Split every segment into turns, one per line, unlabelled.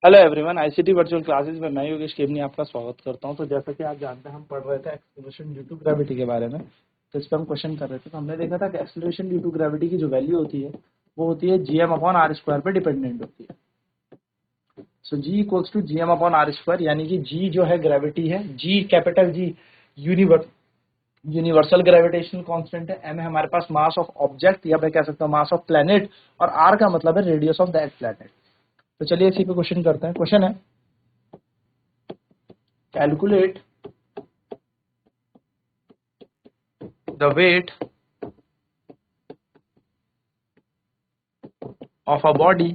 Hello everyone, ICT virtual classes में मैं योगेश केवनी आपका स्वागत करता हूं। तो जैसा कि आप जानते हैं, हम पढ़ रहे थे एक्सेलरेशन ड्यू टू ग्रेविटी के बारे में। तो इस पर हम क्वेश्चन कर रहे थे। तो हमने देखा था कि एक्सेलरेशन ड्यू टू ग्रेविटी की जो वैल्यू होती है वो होती है gm/r² पे डिपेंडेंट होती है। सो g इक्वल्स टू gm/r², यानी कि g जो है ग्रेविटी है, g capital G universal gravitational constant है, m है हमारे पास मास ऑफ ऑब्जेक्ट या मैं कह सकता हूँ मास ऑफ प्लेनेट, और r का मतलब है रेडियस ऑफ दैट प्लेनेट। तो चलिए इसी पे क्वेश्चन करते हैं। क्वेश्चन है calculate the weight of a body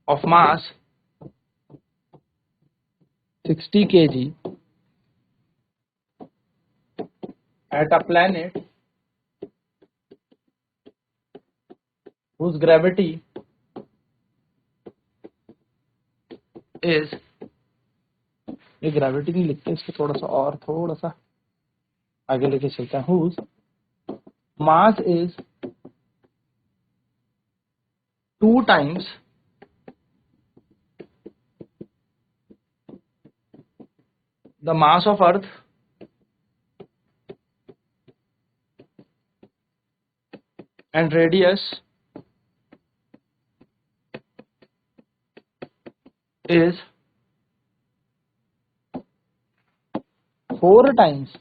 of mass 60 kg at a planet whose gravity is, ये ग्रेविटी नहीं लिखते, इसको थोड़ा सा आगे लेके चलते हैं। whose mass is 2 times the mass of earth and radius is 4 times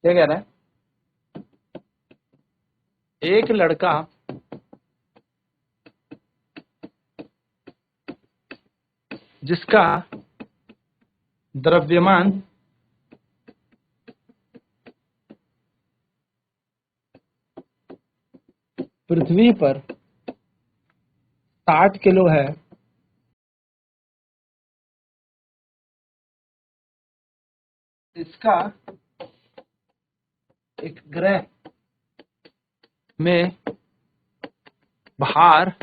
क्या कह रहा है? एक लड़का जिसका द्रव्यमान पृथ्वी पर 60 किलो है, इसका एक ग्रह में भार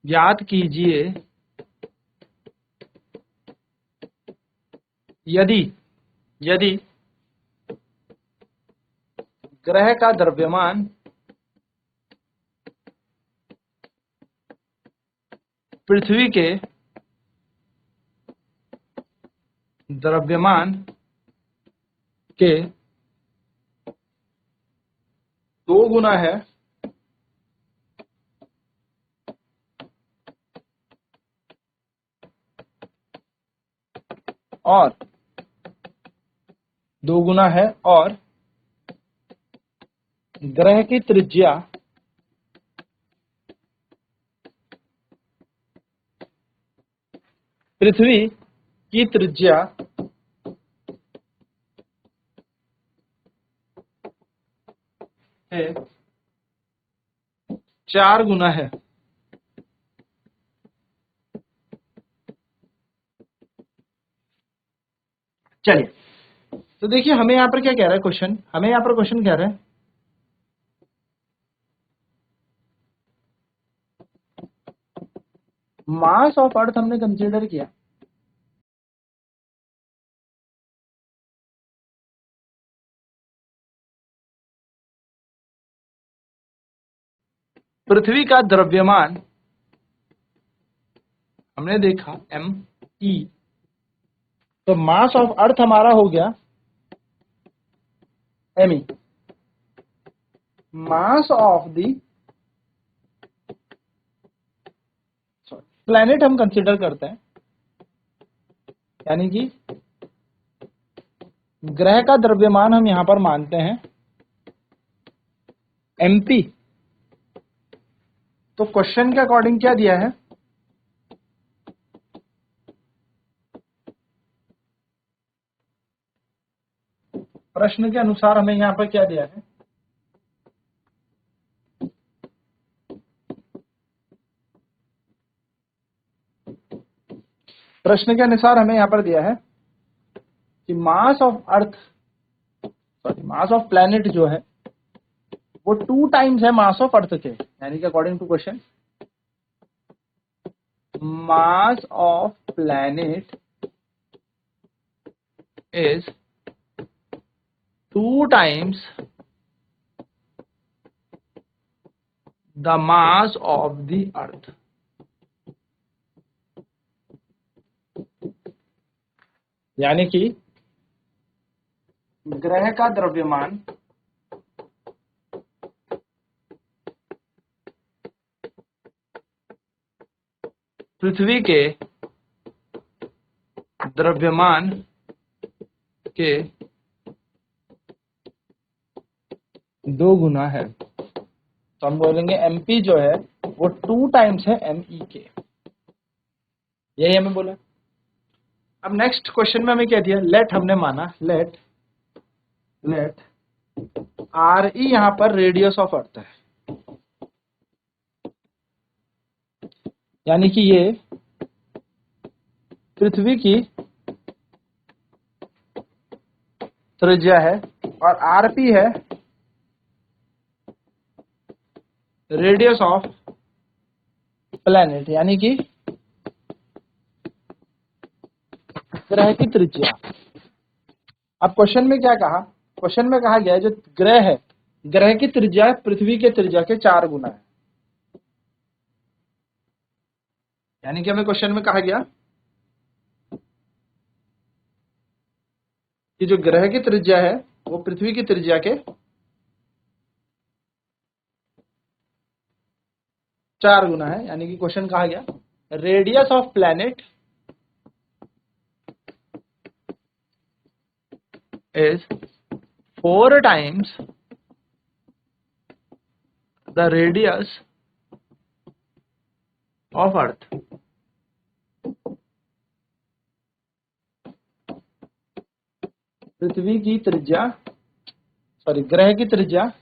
ज्ञात कीजिए यदि यदि ग्रह का द्रव्यमान पृथ्वी के द्रव्यमान के 2 गुना है और 2 गुना है और ग्रह की त्रिज्या पृथ्वी की त्रिज्या है 4 गुना है। चलिए, तो देखिए हमें यहाँ पर क्या कह रहा है क्वेश्चन। हमें यहाँ पर क्वेश्चन कह रहा है मास ऑफ अर्थ हमने कंसीडर किया, पृथ्वी का द्रव्यमान हमने देखा m/e, तो मास ऑफ अर्थ हमारा हो गया me। Mass of the planet हम कंसीडर करते हैं, यानी कि ग्रह का द्रव्यमान हम यहां पर मानते हैं mp। तो क्वेश्चन के अकॉर्डिंग क्या दिया है, प्रश्न के अनुसार हमें यहां पर क्या दिया है, प्रश्न के अनुसार हमें यहां पर दिया है कि mass of earth mass of planet जो है वो 2 टाइम्स है मास ऑफ अर्थ के, यानी कि according to question mass of planet is 2 times the mass of the earth। यानी कि ग्रह का द्रव्यमान पृथ्वी के द्रव्यमान के 2 गुना है। तो हम बोलेंगे mp जो है वो 2 टाइम्स है me के। यही हमें बोला। अब नेक्स्ट क्वेश्चन में हमें क्या दिया, लेट हमने माना लेट re यहां पर रेडियस ऑफ अर्थ है, यानी कि ये पृथ्वी की त्रिज्या है और rp है रेडियस ऑफ प्लैनेट, यानी कि ग्रह की त्रिज्या। अब क्वेश्चन में क्या कहा, क्वेश्चन में कहा गया है जो ग्रह है, ग्रह की त्रिज्या पृथ्वी के त्रिज्या के 4 गुना है। यानी कि हमें क्वेश्चन में कहा गया कि जो ग्रह की त्रिज्या है वो पृथ्वी की त्रिज्या के 4 गुना है। यानी कि क्वेश्चन कहा गया radius of planet is 4 times the radius of earth। पृथ्वी की त्रिज्या ग्रह की त्रिज्या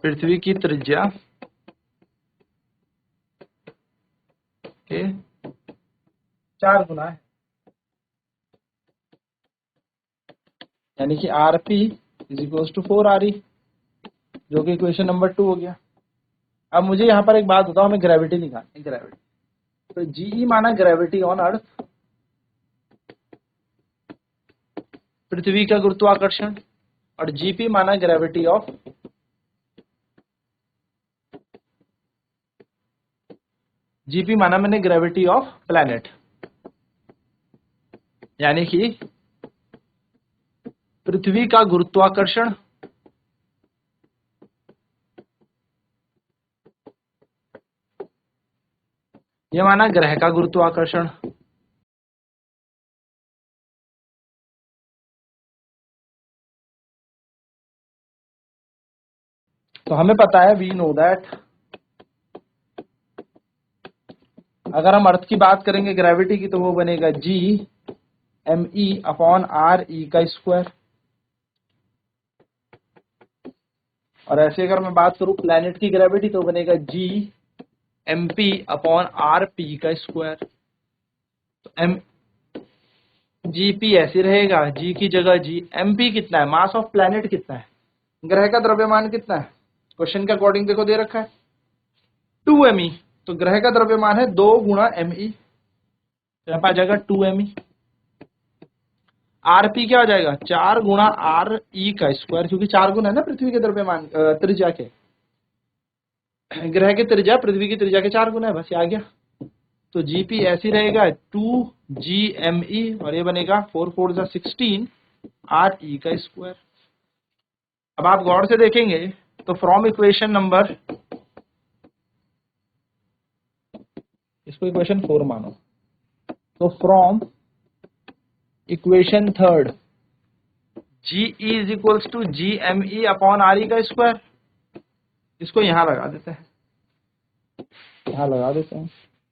पृथ्वी की त्रिज्या के 4 गुना है। यानी कि rp is equal to 4re, जो कि इक्वेशन नंबर 2 हो गया। अब मुझे यहाँ पर एक बात बताओ, हमें ग्रेविटी निकालनी है। ग्रेविटी तो जीई माना ग्रेविटी ऑन अर्थ, पृथ्वी का गुरुत्वाकर्षण, और जीपी माना ग्रेविटी ऑफ जीपी माना मैंने ग्रेविटी ऑफ प्लैनेट। यानी कि पृथ्वी का गुरुत्वाकर्षण ये माना ग्रह का गुरुत्वाकर्षण। तो हमें पता है वी नो दैट अगर हम अर्थ की बात करेंगे ग्रेविटी की तो वो बनेगा G M E upon R E का स्क्वायर। और ऐसे अगर मैं बात करूं प्लैनेट की ग्रेविटी तो बनेगा G M P upon R P का स्क्वायर। तो एम जी पी ऐसे रहेगा, जी की जगह जी। एम पी कितना है, मास ऑफ प्लैनेट कितना है, ग्रह का द्रव्यमान कितना है, क्वेश्चन के अकॉर्डिंग देखो दे रखा है 2me। तो ग्रह का द्रव्यमान है 2 गुणा me, तो यहाँ पे आ जाएगा 2me। rp क्या हो जाएगा 4 गुणा आर ई का स्क्वायर, क्योंकि 4 गुना है ना पृथ्वी के द्रव्यमान त्रिज्या के। ग्रह की त्रिज्या पृथ्वी की त्रिज्या के 4 गुना है, बस ये आ गया। तो जीपी ऐसी रहेगा 2GME और ये बनेगा 4 4 जा 16 आर ई का स्क्वायर। अब आप गौर से देखेंगे तो फ्रॉम इक्वेशन नंबर, इसको इक्वेशन 4 मानो, तो from equation 3 GE is equals to GME upon R E का स्क्वायर। इसको यहां लगा देते हैं, यहां लगा देते हैं।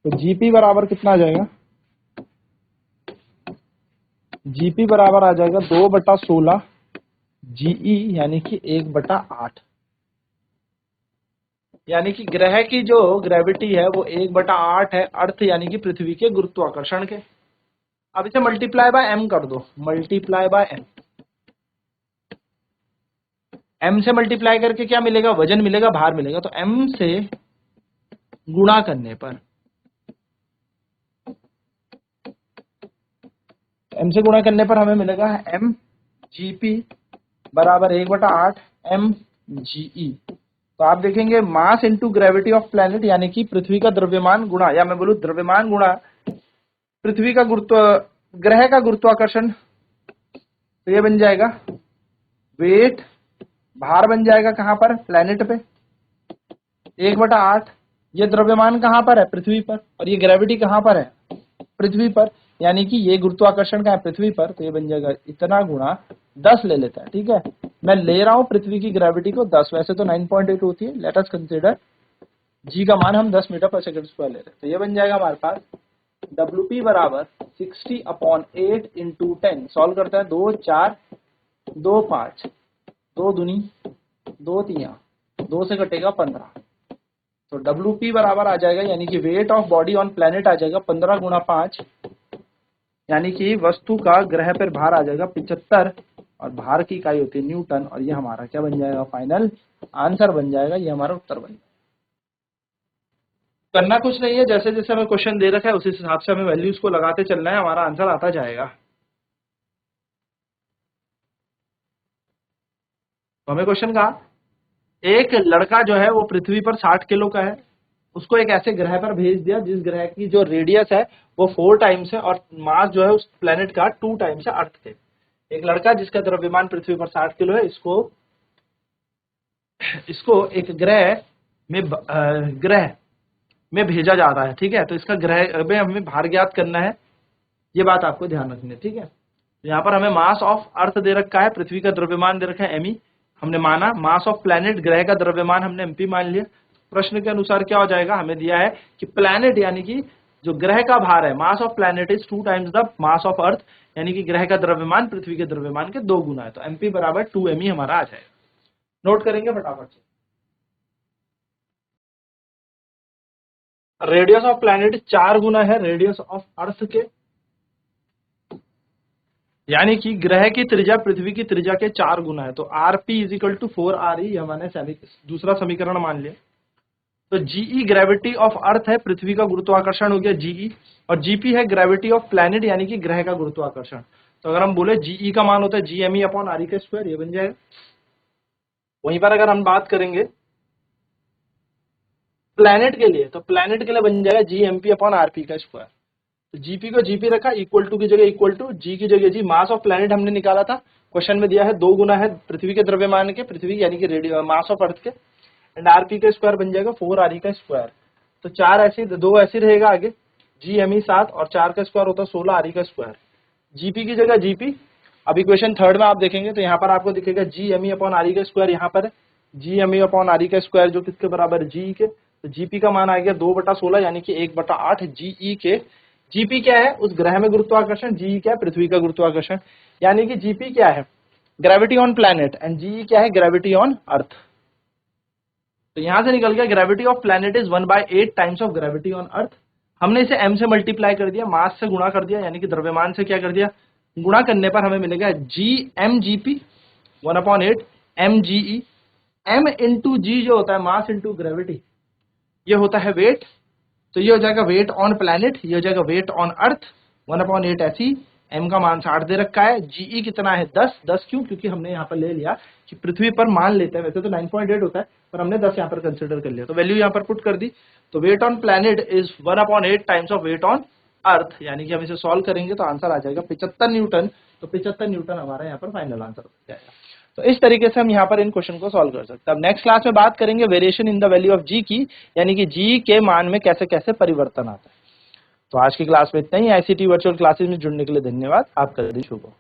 तो जीपी बराबर कितना आ जाएगा, जीपी बराबर आ जाएगा 2/16 जीई, यानी कि 1/8। यानी कि ग्रह की जो ग्रेविटी है वो 1/8 है अर्थ यानी कि पृथ्वी के गुरुत्वाकर्षण के। अब इसे मल्टीप्लाई बाय एम कर दो, मल्टीप्लाई बाय एम। एम से मल्टीप्लाई करके क्या मिलेगा, वजन मिलेगा, भार मिलेगा। तो एम से गुणा करने पर, एम से गुणा करने पर हमें मिलेगा एम जीपी बराबर 1/8 एम जीई। तो आप देखेंगे mass into gravity of planet, यानी कि पृथ्वी का द्रव्यमान गुणा, या मैं बोलूं द्रव्यमान गुणा पृथ्वी का ग्रह का गुरुत्वाकर्षण। तो ये बन जाएगा वेट, भार बन जाएगा कहां पर, प्लैनेट पे, 1/8। ये द्रव्यमान कहां पर है, पृथ्वी पर, और ये ग्रेविटी कहां पर है, पृथ्वी पर, यानी कि ये गुरुत्वाकर्षण का है पृथ्वी पर। तो ये बन जाएगा इतना गुणा 10 ले लेता है, ठीक है। मैं ले रहा हूं पृथ्वी की ग्रेविटी को 10, वैसे तो 9.8 होती है। लेट अस कंसीडर जी का मान हम 10 मीटर पर सेकंड स्क्वायर ले रहे हैं। तो ये बन जाएगा हमारे पास WP बराबर 60/8 इंटू 10। सॉल्व करते हैं, 2 4 2 5, 2 दूनी 2 तिया, 2 से कटेगा 15। तो WP बराबर आ जाएगा, यानी कि weight of body on planet आ जाएगा 15 गुणा 5, यानी कि वस्तु का ग्रह पर भार आ जाएगा 75, और भार की इकाई होती है न्यूटन। और ये हमारा क्या बन जाएगा, फाइनल आंसर बन जाएगा, ये हमारा उत्तर बन जाएगा। करना कुछ नहीं है, जैसे जैसे हमें क्वेश्चन दे रखा है उसी हिसाब से हमें वैल्यूज को लगाते चलना है, हमारा आंसर आता जाएगा। तो हमें क्वेश्चन कहा, एक लड़का जो है वो पृथ्वी पर 60 किलो का है, उसको एक ऐसे ग्रह पर भेज दिया जिस ग्रह की जो रेडियस है वो 4 टाइम्स है और मास जो है उस प्लेनेट का 2 टाइम्स है अर्थ के। एक लड़का जिसका द्रव्यमान पृथ्वी पर 60 किलो है, इसको एक ग्रह में भेजा जा रहा है, ठीक है। तो इसका ग्रह में हमें भार ज्ञात करना है, ये बात आपको ध्यान रखनी है, ठीक है। तो यहाँ पर हमें मास ऑफ अर्थ दे रखा है, पृथ्वी का द्रव्यमान दे रखा है एमई, हमने माना। मास ऑफ प्लैनेट, ग्रह का द्रव्यमान हमने एमपी मान लिया। प्रश्न के अनुसार क्या हो जाएगा, हमें दिया है कि प्लैनेट यानी कि जो ग्रह का भार है, mass of planet is 2 times the mass of earth, यानी कि ग्रह का द्रव्यमान पृथ्वी के द्रव्यमान के 2 गुना है। तो एमपी बराबर 2 me हमारा आ जाएगा। नोट करेंगे फटाफट से। रेडियस ऑफ प्लैनेट 4 गुना है रेडियस ऑफ अर्थ के, यानी कि ग्रह की त्रिज्या पृथ्वी की त्रिज्या के 4 गुना है। तो Rp is equal to 4Re, हमने दूसरा समीकरण मान लिया। तो Ge ग्रेविटी ऑफ अर्थ है, पृथ्वी का गुरुत्वाकर्षण हो गया Ge, और Gp है ग्रेविटी ऑफ प्लैनेट यानी कि ग्रह का गुरुत्वाकर्षण। तो अगर हम बोले Ge का मान होता है Gme/Re², ये बन जाएगा। वहीं पर अगर हम बात करेंगे प्लैनेट के लिए, तो प्लैनेट के लिए बन जाएगा Gmp/Rp²। तो जीपी को जीपी रखा, इक्वल टू की जगह इक्वल टू, जी की जगह जी। मास ऑफ प्लैनेट हमने निकाला था, क्वेश्चन में दिया है 2 गुना है पृथ्वी के द्रव्यमान के, पृथ्वी यानी कि मास ऑफ अर्थ के, एंड आरपी का स्क्वायर बन जाएगा 4Re²। तो 4 ऐसे 2 ऐसे रहेगा आगे, Gme 7 और 4 का स्क्वायर होता है 16Re²। जीपी की जगह जीपी। अब इक्वेशन थर्ड में आप देखेंगे तो यहाँ पर आपको दिखेगा Gme/Re², यहाँ पर Gme/Re² जो किसके बराबर है, जी के। तो जीपी का मान आ गया 2/16, यानी कि 1/8 Ge के। जीपी क्या है, उस ग्रह में गुरुत्वाकर्षण, जी क्या है, पृथ्वी का गुरुत्वाकर्षण, यानी कि जीपी क्या है, ग्रेविटी ऑन प्लैनेट, एंड जी क्या है, ग्रेविटी ऑन अर्थ। तो यहां से निकल गया gravity of planet is 1/8 times of gravity on earth. हमने इसे m से मल्टीप्लाई कर दिया, मास से गुणा कर दिया, यानी कि द्रव्यमान से क्या कर दिया, गुणा करने पर हमें मिलेगा Gmgp 1/8 mge। m इंटू जी जो होता है मास इंटू ग्रेविटी, ये होता है वेट। तो ये हो जाएगा वेट ऑन प्लैनेट, ये हो जाएगा वेट ऑन अर्थ 1/8 ऐसी। m का मान 60 दे रखा है, Ge कितना है 10 क्यों, क्योंकि हमने यहाँ पर ले लिया कि पृथ्वी पर मान लेते हैं, वैसे तो 9.8 होता है पर हमने 10 यहाँ पर कंसिडर कर लिया। तो वैल्यू यहाँ पर पुट कर दी। तो weight on planet is 1/8 times of weight on earth, यानी कि हम इसे सॉल्व करेंगे तो आंसर आ जाएगा 75 न्यूटन। तो 75 न्यूटन हमारा यहाँ पर फाइनल आंसर हो जाएगा। तो इस तरीके से हम यहाँ पर इन क्वेश्चन को सॉल्व कर सकते हैं। अब नेक्स्ट क्लास में बात करेंगे variation in the value of G की, यानी कि जी के मान में कैसे कैसे परिवर्तन आता है। तो आज की क्लास में इतना ही। ICT वर्चुअल क्लासेस में जुड़ने के लिए धन्यवाद। आपका दिन शुभ हो।